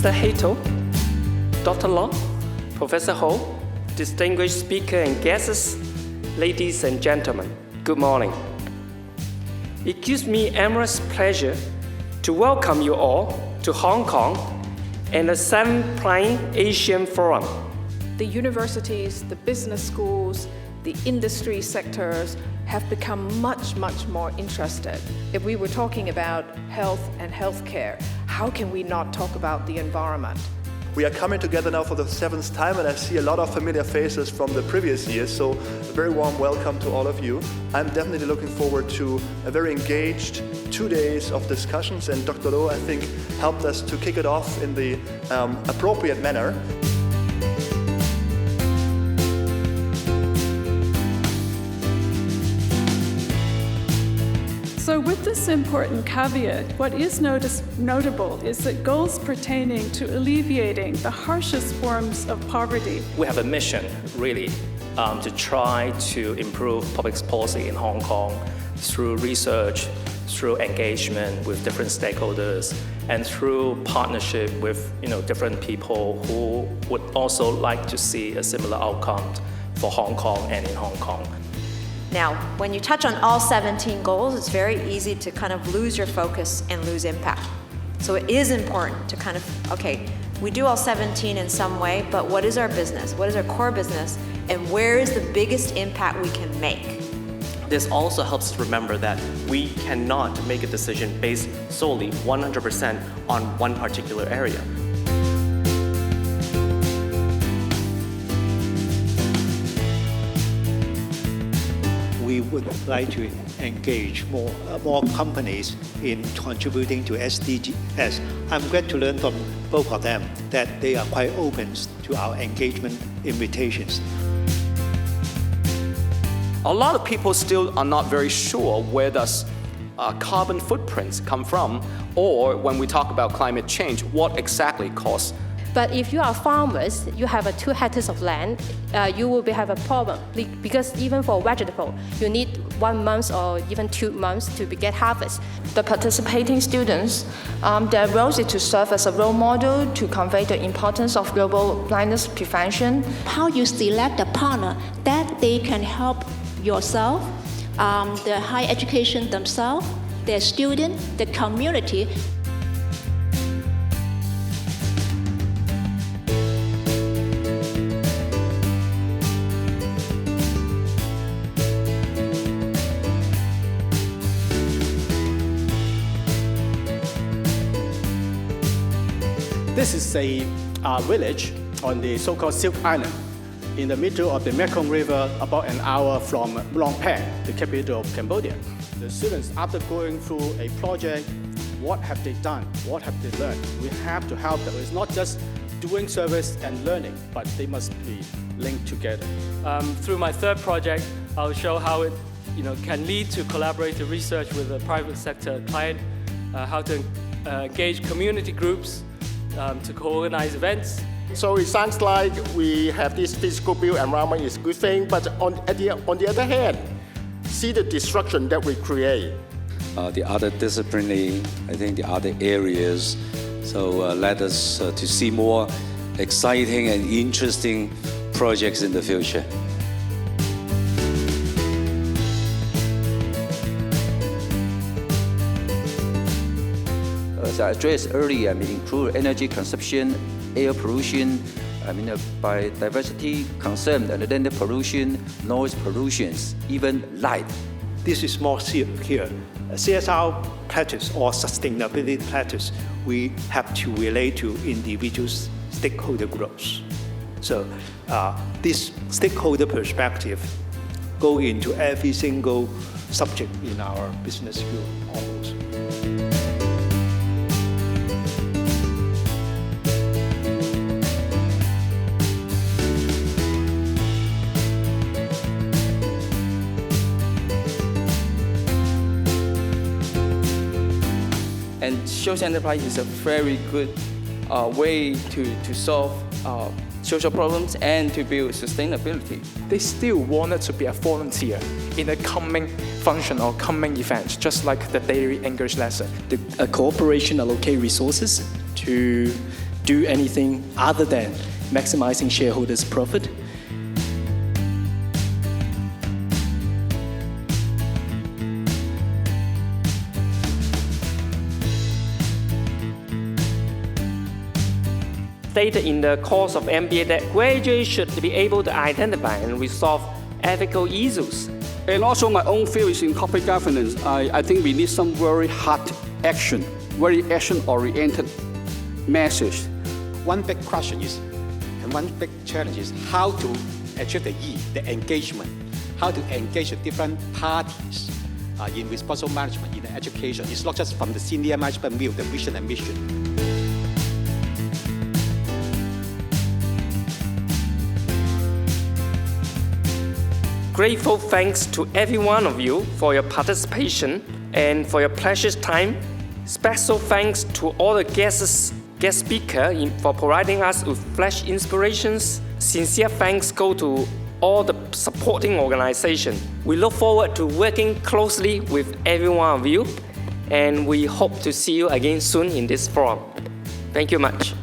Professor Hato, Dr. Long, Professor Ho, distinguished speaker and guests, ladies and gentlemen, good morning. It gives me immense pleasure to welcome you all to Hong Kong and the 7th PRME Asian Forum. The universities, the business schools, the industry sectors have become much more interested. If we were talking about health and healthcare, how can we not talk about the environment? We are coming together now for the 7th time, and I see a lot of familiar faces from the previous years, so a very warm welcome to all of you. I'm definitely looking forward to a very engaged 2 days of discussions, and Dr. Lo, I think, helped us to kick it off in the appropriate manner. So with this important caveat, what is notable is that goals pertaining to alleviating the harshest forms of poverty. We have a mission, really, to try to improve public policy in Hong Kong through research, through engagement with different stakeholders, and through partnership with different people who would also like to see a similar outcome for Hong Kong and in Hong Kong. Now, when you touch on all 17 goals, it's very easy to kind of lose your focus and lose impact. So it is important to kind of, okay, we do all 17 in some way, but what is our business? What is our core business? And where is the biggest impact we can make? This also helps us remember that we cannot make a decision based solely 100% on one particular area. We would like to engage more companies in contributing to SDGs. I'm glad to learn from both of them that they are quite open to our engagement invitations. A lot of people still are not very sure where does carbon footprints come from, or when we talk about climate change, what exactly causes. But if you are farmers, you have 2 hectares of land, you will have a problem because even for vegetable, you need 1 month or even 2 months to get harvest. The participating students, their role is to serve as a role model to convey the importance of global blindness prevention. How you select a partner that they can help yourself, the higher education themselves, their student, the community. This is a village on the so-called Silk Island, in the middle of the Mekong River, about an hour from Phnom Penh, the capital of Cambodia. The students, after going through a project, what have they done? What have they learned? We have to help them. It's not just doing service and learning, but they must be linked together. Through my 3rd project, I'll show how it can lead to collaborative research with the private sector client, how to engage community groups, to co-organize events. So it sounds like we have this physical built environment is a good thing, but on the other hand, see the destruction that we create. The other disciplinary, I think the other areas, so let us to see more exciting and interesting projects in the future. As I addressed earlier, improve energy consumption, air pollution, biodiversity concern, and then the pollution, noise pollution, even light. This is more here. CSR practice or sustainability practice, we have to relate to individual stakeholder groups. So this stakeholder perspective go into every single subject in our business school almost. And social enterprise is a very good way to solve social problems and to build sustainability. They still wanted to be a volunteer in a coming function or coming event, just like the daily English lesson. The cooperation allocate resources to do anything other than maximizing shareholders' profit. Stated in the course of MBA that graduates should be able to identify and resolve ethical issues. And also my own field is in corporate governance. I think we need some very hard action, very action-oriented message. One big question is, and one big challenge is how to achieve the E, the engagement, how to engage the different parties in responsible management, in education. It's not just from the senior management view, the vision and mission. Grateful thanks to every one of you for your participation and for your precious time. Special thanks to all the guest speakers for providing us with fresh inspirations. Sincere thanks go to all the supporting organizations. We look forward to working closely with every one of you, and we hope to see you again soon in this forum. Thank you much.